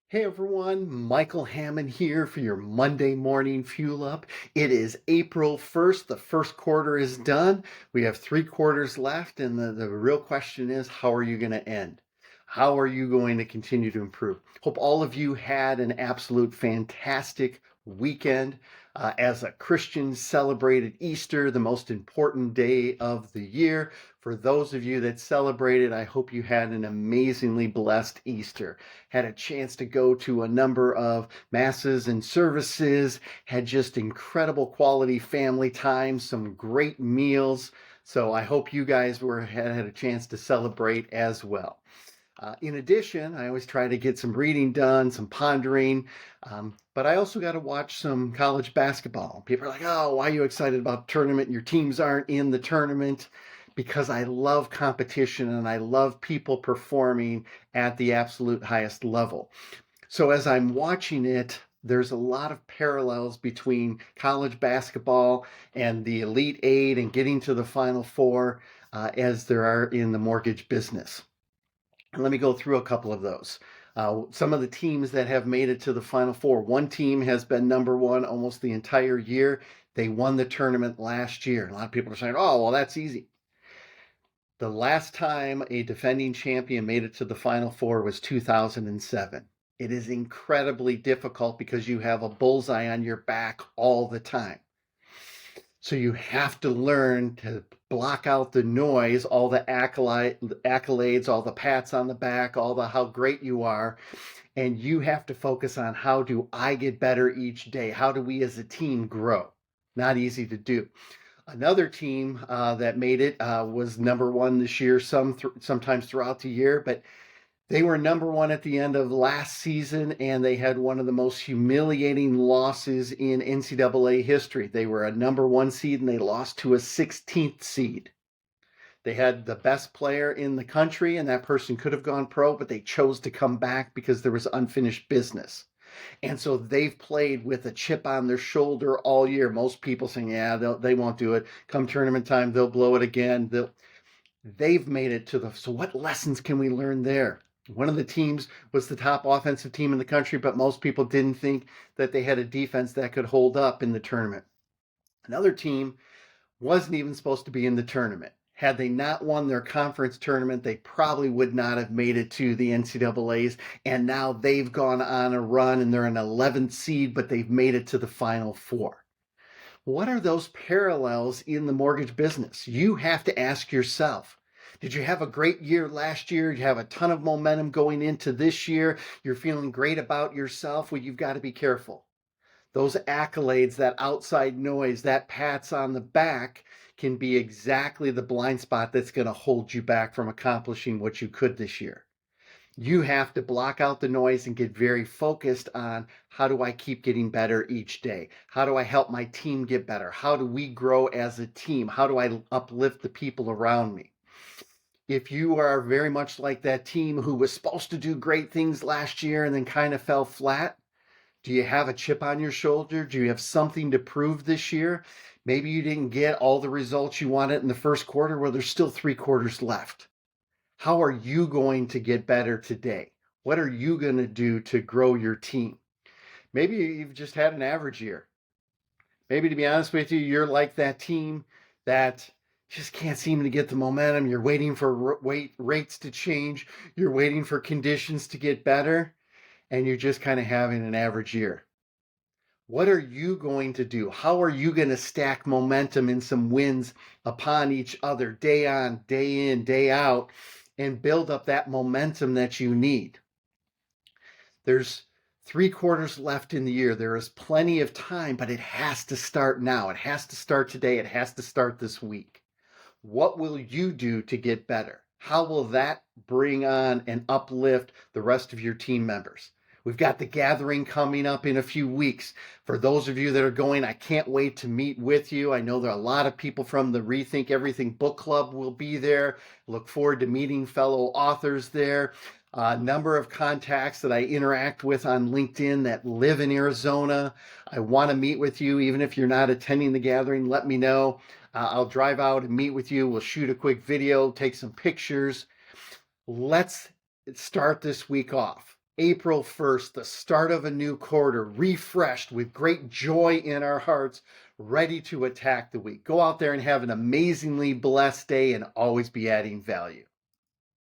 Hey everyone, Michael Hammond here for your Monday morning fuel up. It is April 1st. The first quarter is done. We have 3 quarters left, and the real question is, how are you going to end? How are you going to continue to improve? Hope all of you had an absolute fantastic weekend. As a Christian, celebrated Easter, the most important day of the year. For those of you that celebrated, I hope you had an amazingly blessed Easter. Had a chance to go to a number of masses and services, had just incredible quality family time, some great meals. So I hope you guys had a chance to celebrate as well. In addition, I always try to get some reading done, some pondering, but I also got to watch some college basketball. People are like, oh, why are you excited about the tournament? Your teams aren't in the tournament. Because I love competition and I love people performing at the absolute highest level. So as I'm watching it, there's a lot of parallels between college basketball and the Elite Eight and getting to the Final Four as there are in the mortgage business. And let me go through a couple of those. Some of the teams that have made it to the Final Four. One team has been number one almost the entire year. They won the tournament last year. A lot of people are saying, oh, well, that's easy. The last time a defending champion made it to the Final Four was 2007. It is incredibly difficult because you have a bullseye on your back all the time. So you have to learn to block out the noise, all the accolades, all the pats on the back, all the how great you are. And you have to focus on how do I get better each day? How do we as a team grow? Not easy to do. Another team that made it was number one this year, sometimes throughout the year, but they were number one at the end of last season, and they had one of the most humiliating losses in NCAA history. They were a number one seed, and they lost to a 16th seed. They had the best player in the country, and that person could have gone pro, but they chose to come back because there was unfinished business. And so they've played with a chip on their shoulder all year. Most people saying, yeah, they won't do it. Come tournament time, they'll blow it again. They've made it to the. So what lessons can we learn there? One of the teams was the top offensive team in the country, but most people didn't think that they had a defense that could hold up in the tournament. Another team wasn't even supposed to be in the tournament. Had they not won their conference tournament, they probably would not have made it to the NCAAs. And now they've gone on a run and they're an 11th seed, but they've made it to the Final Four. What are those parallels in the mortgage business? You have to ask yourself. Did you have a great year last year? You have a ton of momentum going into this year. You're feeling great about yourself. Well, you've got to be careful. Those accolades, that outside noise, that pats on the back can be exactly the blind spot that's going to hold you back from accomplishing what you could this year. You have to block out the noise and get very focused on how do I keep getting better each day? How do I help my team get better? How do we grow as a team? How do I uplift the people around me? If you are very much like that team who was supposed to do great things last year and then kind of fell flat, do you have a chip on your shoulder? Do you have something to prove this year? Maybe you didn't get all the results you wanted in the first quarter. Well, there's still 3 quarters left. How are you going to get better today? What are you going to do to grow your team? Maybe you've just had an average year. Maybe, to be honest with you, you're like that team that just can't seem to get the momentum. You're waiting for rates to change. You're waiting for conditions to get better, and you're just kind of having an average year. What are you going to do? How are you going to stack momentum and some wins upon each other day on, day in, day out, and build up that momentum that you need? There's 3 quarters left in the year. There is plenty of time, but it has to start now. It has to start today. It has to start this week. What will you do to get better? How will that bring on and uplift the rest of your team members? We've got the gathering coming up in a few weeks. For those of you that are going, I can't wait to meet with you. I know there are a lot of people from the Rethink Everything Book Club will be there. Look forward to meeting fellow authors there. A number of contacts that I interact with on LinkedIn that live in Arizona. I want to meet with you. Even if you're not attending the gathering, let me know. I'll drive out and meet with you. We'll shoot a quick video, take some pictures. Let's start this week off. April 1st, the start of a new quarter, refreshed with great joy in our hearts, ready to attack the week. Go out there and have an amazingly blessed day and always be adding value.